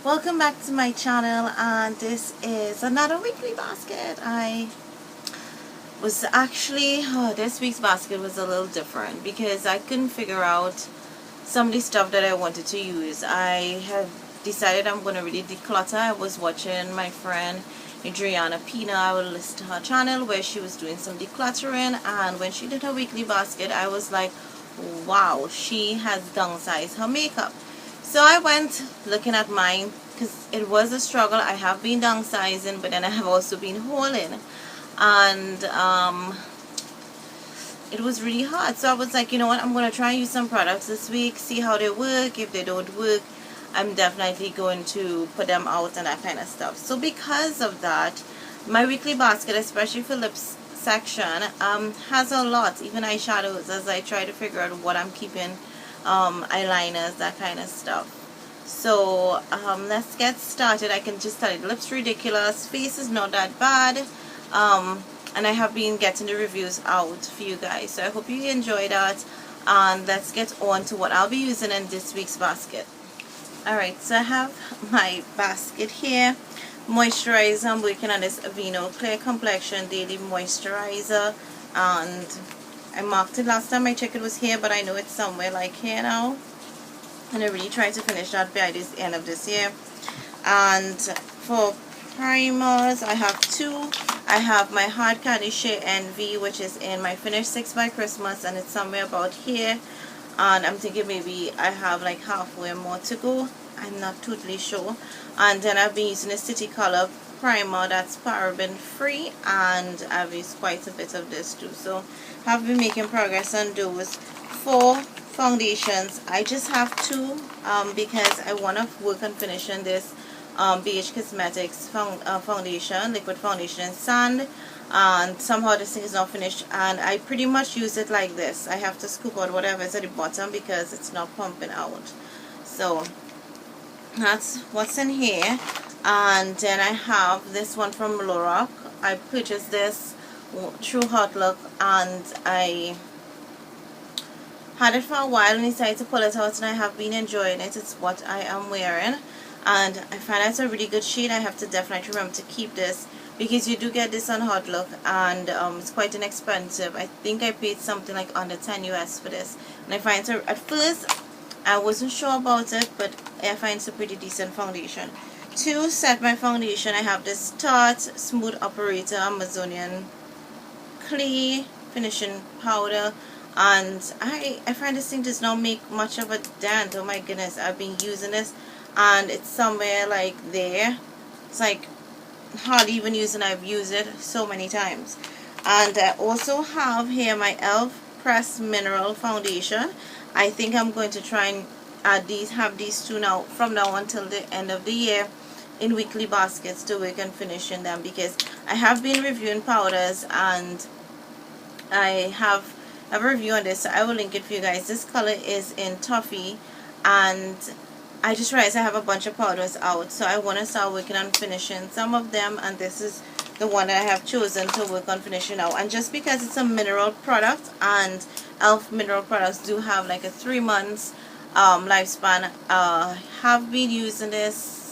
Welcome back to my channel, and this is another weekly basket. I was actually, this week's basket was a little different because I couldn't figure out some of the stuff that I wanted to use. I have decided I'm going to really declutter. I was watching my friend Adriana Pina. I will listen to her channel where she was doing some decluttering, and when she did her weekly basket, I was like, wow, she has downsized her makeup. So I went looking at mine because it was a struggle. I have been downsizing, but then I have also been hauling, and it was really hard. So I was like, you know what, I'm going to try and use some products this week, see how they work. If they don't work, I'm definitely going to put them out and that kind of stuff. So because of that, my weekly basket, especially for lips section, has a lot, even eyeshadows, as I try to figure out what I'm keeping, eyeliners, that kind of stuff. So let's get started. I can just tell you, lips ridiculous, face is not that bad, and I have been getting the reviews out for you guys, so I hope you enjoy that. And let's get on to what I'll be using in this week's basket. Alright, so I have my basket here. Moisturizer, I'm working on this Aveeno Clear Complexion Daily Moisturizer, and I marked it last time I checked, it was here, but I know it's somewhere like here now, and I really try to finish that by the end of this year. And for primers, I have two. I have my Hard Candy Shea Envy, which is in my Finish 6 by Christmas, and it's somewhere about here, and I'm thinking maybe I have like halfway more to go. I'm not totally sure. And then I've been using a City Color primer that's paraben free, and I've used quite a bit of this too, so I've been making progress on those. For foundations, I just have two, because I want to work on finishing this BH Cosmetics foundation, liquid foundation in sand, and somehow this thing is not finished, and I pretty much use it like this. I have to scoop out whatever is at the bottom because it's not pumping out. So that's what's in here. And then I have this one from Lorac. I purchased this through Hotlook, and I had it for a while and decided to pull it out, and I have been enjoying it. It's what I am wearing, and I find it's a really good shade. I have to definitely remember to keep this because you do get this on Hotlook, and it's quite inexpensive. I think I paid something like under 10 US for this, and I find it, at first I wasn't sure about it, but I find it's a pretty decent foundation. To set my foundation, I have this Tarte Smooth Operator Amazonian Clay Finishing Powder, and I find this thing does not make much of a dent. Oh my goodness, I've been using this and it's somewhere like there. It's like hardly even using. I've used it so many times. And I also have here my e.l.f. Pressed Mineral Foundation. I think I'm going to try and add these, have these two now from now until the end of the year in weekly baskets to work on finishing them, because I have been reviewing powders, and I have a review on this, so I will link it for you guys. This color is in Toffee, and I just realized I have a bunch of powders out, so I want to start working on finishing some of them, and this is the one that I have chosen to work on finishing now. And just because it's a mineral product, and e.l.f. mineral products do have like a 3 months lifespan, have been using this.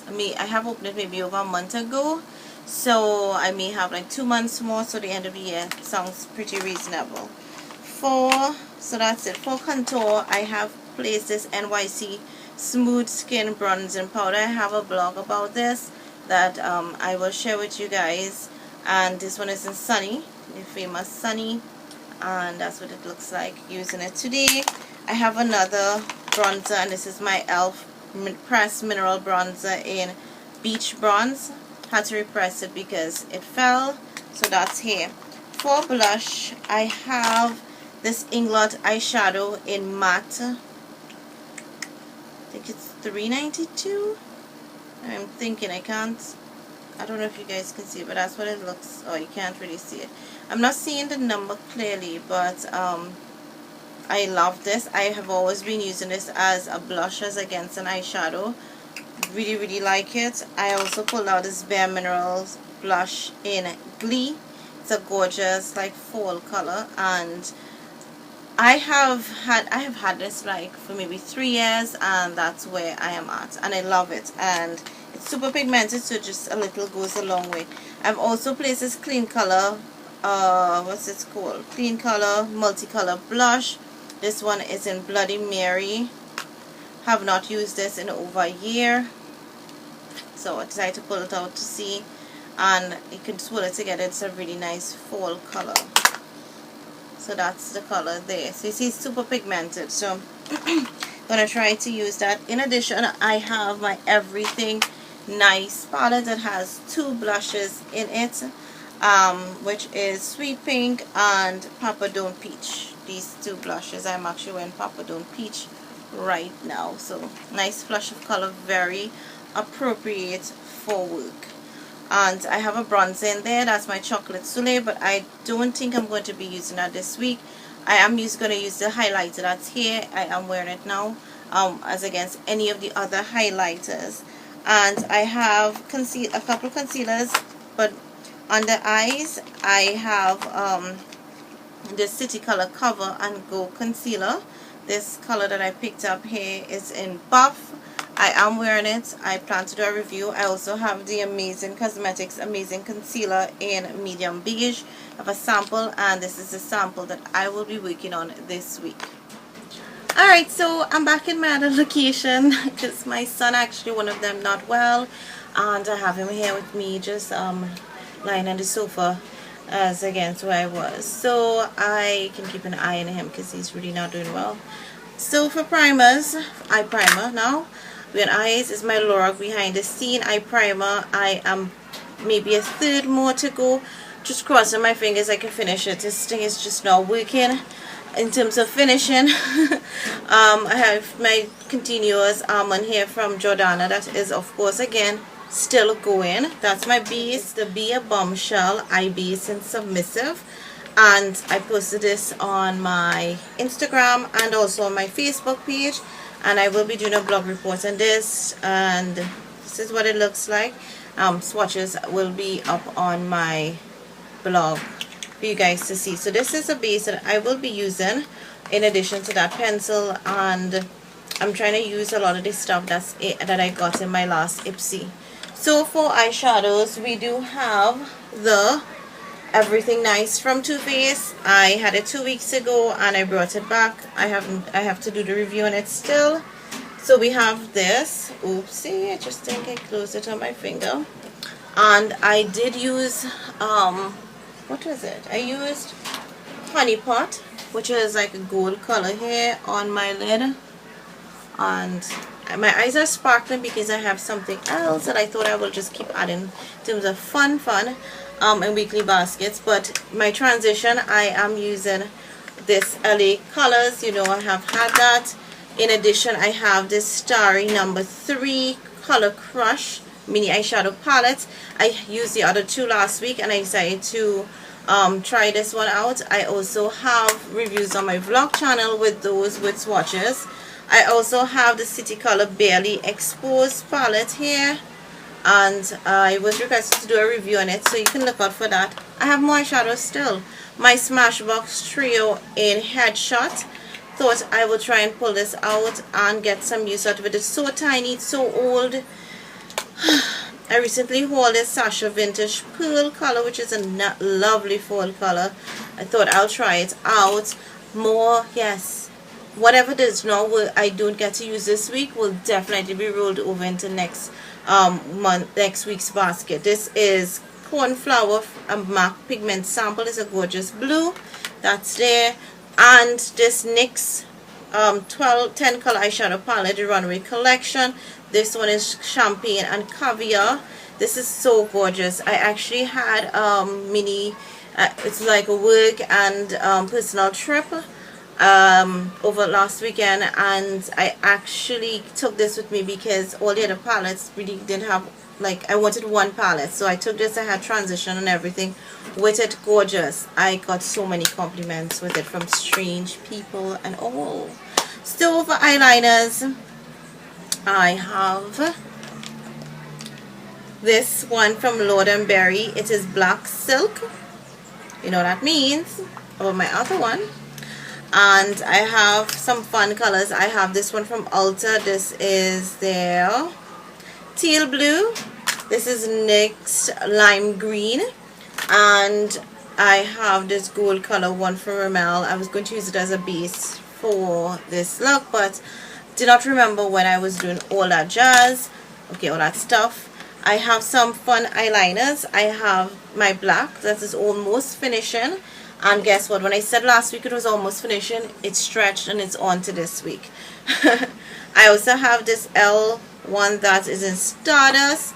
I have opened it maybe over a month ago, so I may have like 2 months more, so the end of the year sounds pretty reasonable. So that's it. For contour, I have placed this NYC Smooth Skin Bronzing Powder. I have a blog about this that I will share with you guys, and this one is in Sunny, the famous Sunny, and that's what it looks like using it today. I have another bronzer, and this is my e.l.f. Pressed Mineral Bronzer in Beach Bronze. Had to repress it because it fell, so that's here. For blush, I have this Inglot eyeshadow in matte. I think it's $3.92. I'm thinking, I don't know if you guys can see it, but that's what it looks. Oh, you can't really see it. I'm not seeing the number clearly, but I love this. I have always been using this as a blush as against an eyeshadow. Really like it. I also pulled out this Bare Minerals blush in Glee. It's a gorgeous like fall color, and I have had this like for maybe 3 years, and that's where I am at, and I love it, and it's super pigmented, so just a little goes a long way. I've also placed this Clean Color, what's it called, Clean Color multicolor blush. This one is in Bloody Mary. Have not used this in over a year, so I decided to pull it out to see, and you can swirl it together. It's a really nice fall color. So that's the color there. So you see, it's super pigmented. So I'm gonna try to use that. In addition, I have my Everything Nice palette that has 2 blushes in it, which is Sweet Pink and Papa Don't Peach. These 2 blushes. I'm actually wearing Papa Don't Peach right now. So nice flush of color, very appropriate for work. And I have a bronzer in there. That's my Chocolate Soleil, but I don't think I'm going to be using that this week. I am going to use the highlighter that's here. I am wearing it now, as against any of the other highlighters. And I have a couple concealers, but on the eyes I have the City Color Cover and Go concealer. This color that I picked up here is in Buff. I am wearing it. I plan to do a review. I also have the Amazing Cosmetics Amazing Concealer in Medium Beige. I have a sample, and this is the sample that I will be working on this week. Alright, so I'm back in my other location because my son, actually one of them, not well, and I have him here with me, just lying on the sofa as against where I was, so I can keep an eye on him because he's really not doing well. So for primers, eye primer now. With eyes is my Lorac Behind the Scene eye primer. I am maybe a third more to go. Just crossing my fingers I can finish it. This thing is just not working in terms of finishing. I have my continuous almond here from Jordana. That is, of course, again, still going. That's my base, the Be a Bombshell Eye Base in Submissive. And I posted this on my Instagram and also on my Facebook page. And I will be doing a blog report on this, and this is what it looks like. Swatches will be up on my blog for you guys to see. So this is a base that I will be using in addition to that pencil, and I'm trying to use a lot of this stuff that I got in my last Ipsy. So for eyeshadows, we do have the Everything Nice from Too Faced. I had it 2 weeks ago and I brought it back. I have to do the review on it still. So we have this. Oopsie, I just think I closed it on my finger. And I did use what was it? I used Honey Pot, which is like a gold color here on my lid. And my eyes are sparkling because I have something else that I thought I will just keep adding in terms of fun in weekly baskets. But my transition, I am using this LA Colors. You know, I have had that. In addition, I have this Starry number 3 Color Crush mini eyeshadow palette. I used the other 2 last week and I decided to try this one out. I also have reviews on my vlog channel with those with swatches. I also have the City Color Barely Exposed palette here, and I was requested to do a review on it, so you can look out for that. I have more eyeshadows still. My Smashbox Trio in Headshot. Thought I would try and pull this out and get some use out of it. It's so tiny, it's so old. I recently hauled this Sasha Vintage Pearl color, which is a lovely fall color. I thought I'll try it out more. Yes, whatever does not work, I don't get to use this week, will definitely be rolled over into next week's basket. This is Cornflower, a MAC pigment sample. Is a gorgeous blue that's there. And this NYX 10 color eyeshadow palette, the Runway collection. This one is Champagne and Caviar. This is so gorgeous. I actually had mini it's like a work and personal trip over last weekend, and I actually took this with me because all the other palettes really didn't have, like, I wanted one palette, so I took this. I had transition and everything with it. Gorgeous. I got so many compliments with it from strange people and all. So for eyeliners, I have this one from Lord & Berry. It is Black Silk. You know what that means. Or my other one. And I have some fun colors. I have this one from Ulta. This is their teal blue. This is NYX lime green. And I have this gold color one from Rimmel. I was going to use it as a base for this look, but did not remember when I was doing all that jazz. Okay, all that stuff. I have some fun eyeliners. I have my black that is almost finishing, and guess what, when I said last week it was almost finishing, it's stretched and it's on to this week. I also have this L one that is in Stardust,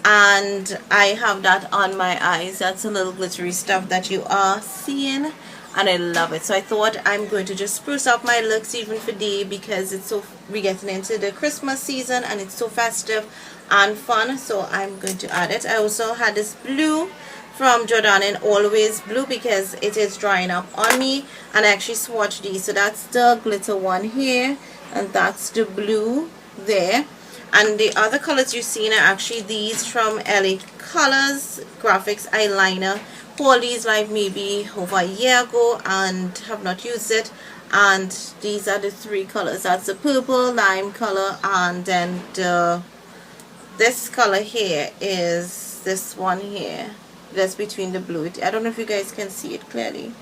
and I have that on my eyes. That's a little glittery stuff that you are seeing, and I love it. So I thought I'm going to just spruce up my looks even for day, because it's so, we're getting into the Christmas season and it's so festive and fun, so I'm going to add it. I also had this blue from Jordana Always Blue because it is drying up on me, and I actually swatched these. So that's the glitter one here, and that's the blue there. And the other colors you've seen are actually these from LA Colors Graphics Eyeliner. Hauled these like maybe over a year ago and have not used it. And these are the three colors. That's the purple, lime color, and then this color here is this one here. That's between the blue. I don't know if you guys can see it clearly.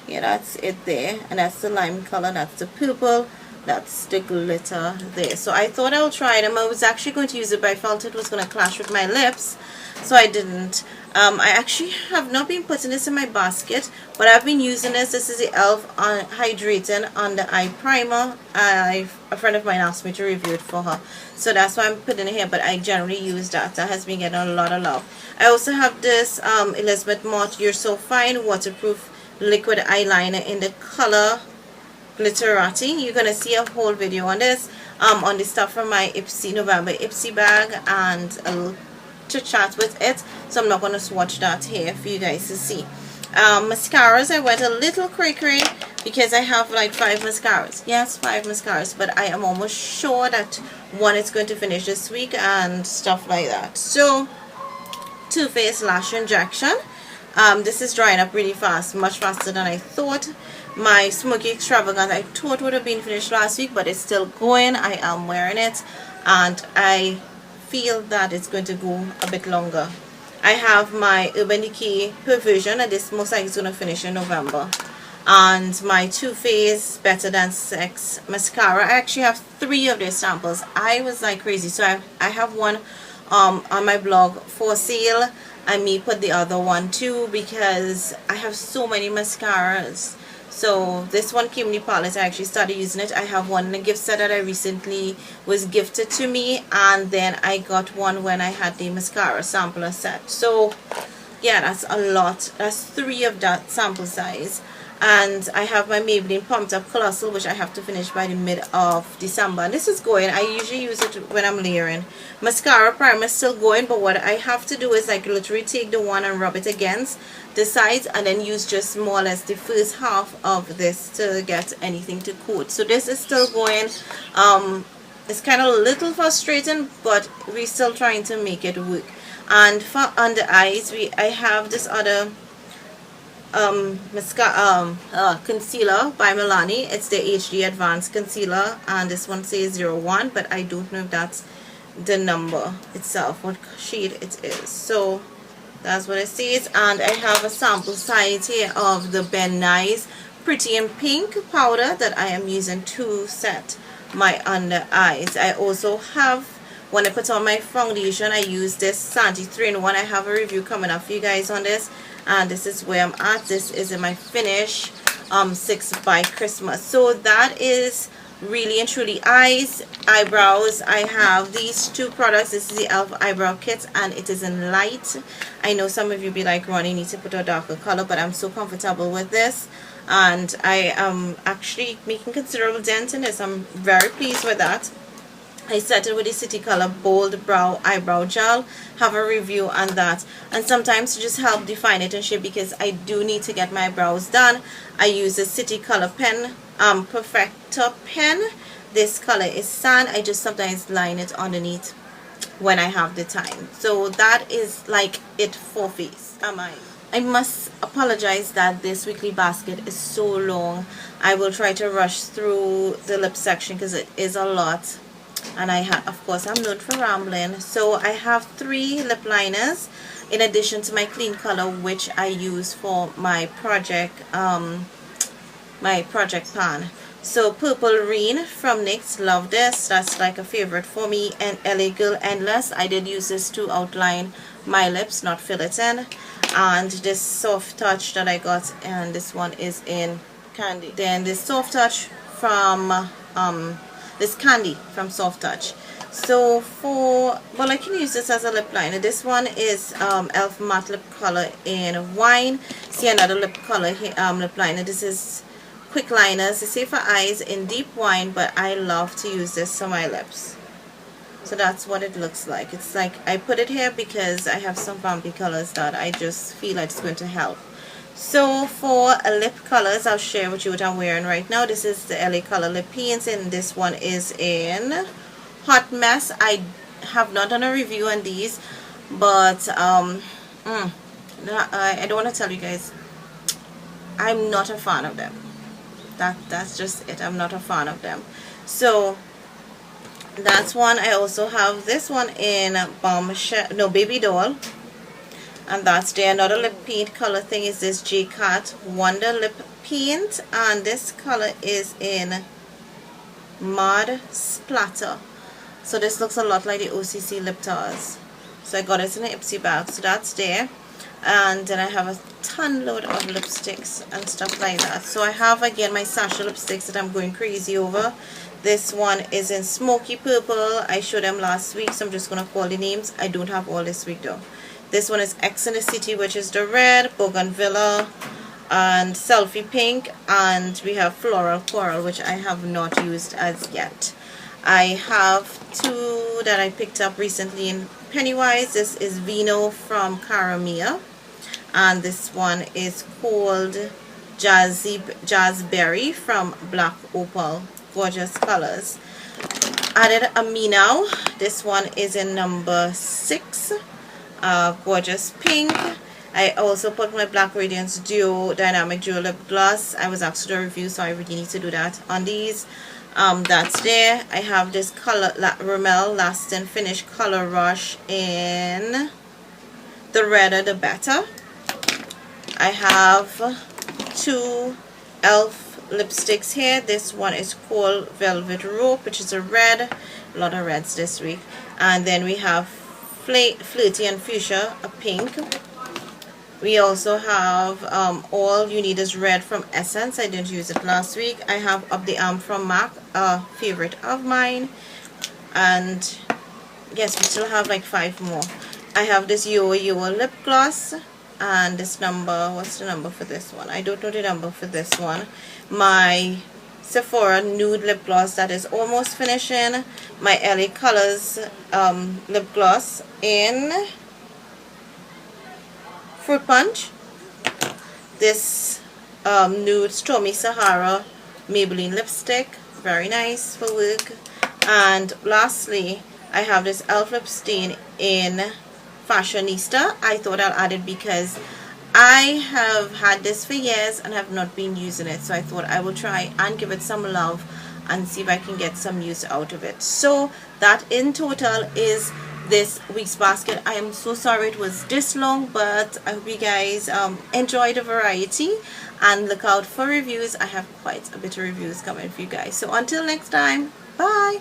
Yeah, that's it there. And that's the lime color. That's the purple. That's the glitter there. So I thought I'll try them. I was actually going to use it, but I felt it was going to clash with my lips, so I didn't. I actually have not been putting this in my basket, but I've been using this. This is the e.l.f. Hydrating Under Eye Primer. A friend of mine asked me to review it for her, so that's why I'm putting it here, but I generally use that. That has been getting a lot of love. I also have this Elizabeth Mott You're So Fine waterproof liquid eyeliner in the color Glitterati. You're gonna see a whole video on this, on the stuff from my Ipsy November Ipsy bag, and a little chit chat with it, so I'm not gonna swatch that here for you guys to see. Mascaras, I went a little cray because I have like 5 mascaras. Yes, 5 mascaras, but I am almost sure that one is going to finish this week and stuff like that. So Too Faced Lash Injection. This is drying up really fast, much faster than I thought. My Smoky Extravagance I thought would have been finished last week, but it's still going. I am wearing it, and I feel that it's going to go a bit longer. I have my Urban Decay Perversion, and this most likely is going to finish in November. And my Too Faced Better Than Sex mascara. I actually have 3 of their samples. I was like crazy, so I have one on my blog for sale. I may put the other one too, because I have so many mascaras. So this one came in the palette. I actually started using it. I have one in a gift set that I recently was gifted to me, and then I got one when I had the mascara sampler set. So yeah, that's a lot. That's 3 of that sample size. And I have my Maybelline Pumped Up Colossal, which I have to finish by the mid of December. And this is going. I usually use it when I'm layering. Mascara primer is still going, but what I have to do is like literally take the one and rub it against the sides, and then use just more or less the first half of this to get anything to coat. So this is still going. It's kind of a little frustrating, but we're still trying to make it work. And for under eyes, I have this other concealer by Milani. It's the HD Advanced Concealer, and this one says 01, but I don't know if that's the number itself, what shade it is. So that's what it says. And I have a sample size here of the Ben Nyes Pretty in Pink powder that I am using to set my under eyes. I also have, when I put on my foundation, I use this Santi 3-in-1. I have a review coming up for you guys on this, and this is where I'm at. This is in my finish 6 by Christmas. So that is really and truly eyes. Eyebrows, I have these 2 products. This is the e.l.f. eyebrow kit, and it is in light. I know some of you be like, Ronnie, you need to put a darker color, but I'm so comfortable with this, and I am actually making considerable dent in this. I'm very pleased with that. I set it with the City Color Bold Brow Eyebrow Gel. Have a review on that. And sometimes to just help define it and shape, because I do need to get my brows done, I use a City Color pen, Perfector pen. This color is Sand. I just sometimes line it underneath when I have the time. So that is like it for face. I must apologize that this weekly basket is so long. I will try to rush through the lip section because it is a lot, and of course I'm known for rambling. So I have 3 lip liners in addition to my clean color, which I use for my project pan. So Purple Rain from NYX, love this, that's like a favorite for me. And LA Girl Endless, I did use this to outline my lips, not fill it in. And this Soft Touch that I got, and this one is in Candy. Then this Soft Touch from this Candy from Soft Touch. So well, I can use this as a lip liner. This one is e.l.f. matte lip color in Wine. See another lip color here, lip liner. This is Quick Liners. They say for eyes in Deep Wine, but I love to use this on my lips. So that's what it looks like. It's like I put it here because I have some vampy colors that I just feel like it's going to help. So for lip colors, I'll share with you what I'm wearing right now. This is the LA Color Lip Paints, and this one is in Hot Mess. I have not done a review on these, but I don't want to tell you guys, I'm not a fan of them. That's just it. I'm not a fan of them. So that's one. I also have this one in Baby Doll, and that's there. Another lip paint color thing is this J Cat Wonder Lip Paint, and this color is in Mod Splatter. So this looks a lot like the OCC Lip Tars. So I got it in an Ipsy bag, so that's there. And then I have a ton load of lipsticks and stuff like that. So I have again my Sacha lipsticks that I'm going crazy over. This one is in Smoky Purple. I showed them last week, so I'm just going to call the names. I don't have all this week though. This one is X in the City, which is the red, Bougainvillea, and Selfie Pink. And we have Floral Coral, which I have not used as yet. I have 2 that I picked up recently in Pennywise. This is Vino from Caramia, and this one is called Jazzberry from Black Opal. Gorgeous colors. Added a Me Now. This one is in number 6. Gorgeous pink. I also put my Black Radiance Duo Dynamic Duo Lip Gloss. I was asked to do a review, so I really need to do that on these. That's there. I have this color Rimmel Lasting Finish Color Rush in the redder the better. I have 2 e.l.f. lipsticks here. This one is called Velvet Rope, which is a red. A lot of reds this week. And then we have Flirty and Fuchsia, a pink. We also have All You Need Is Red from Essence. I didn't use it last week. I have Up the Arm from MAC, a favorite of mine. And yes, we still have like 5 more. I have this Yo lip gloss, and this number, what's the number for this one? I don't know the number for this one. My Sephora nude lip gloss that is almost finishing. My LA Colors lip gloss in Fruit Punch. This nude Stormy Sahara Maybelline lipstick, very nice for work. And lastly, I have this e.l.f. lip stain in Fashionista. I thought I'll add it because I have had this for years and have not been using it, so I thought I will try and give it some love and see if I can get some use out of it. So that in total is this week's basket. I am so sorry it was this long, but I hope you guys enjoy the variety and look out for reviews. I have quite a bit of reviews coming for you guys. So until next time, bye.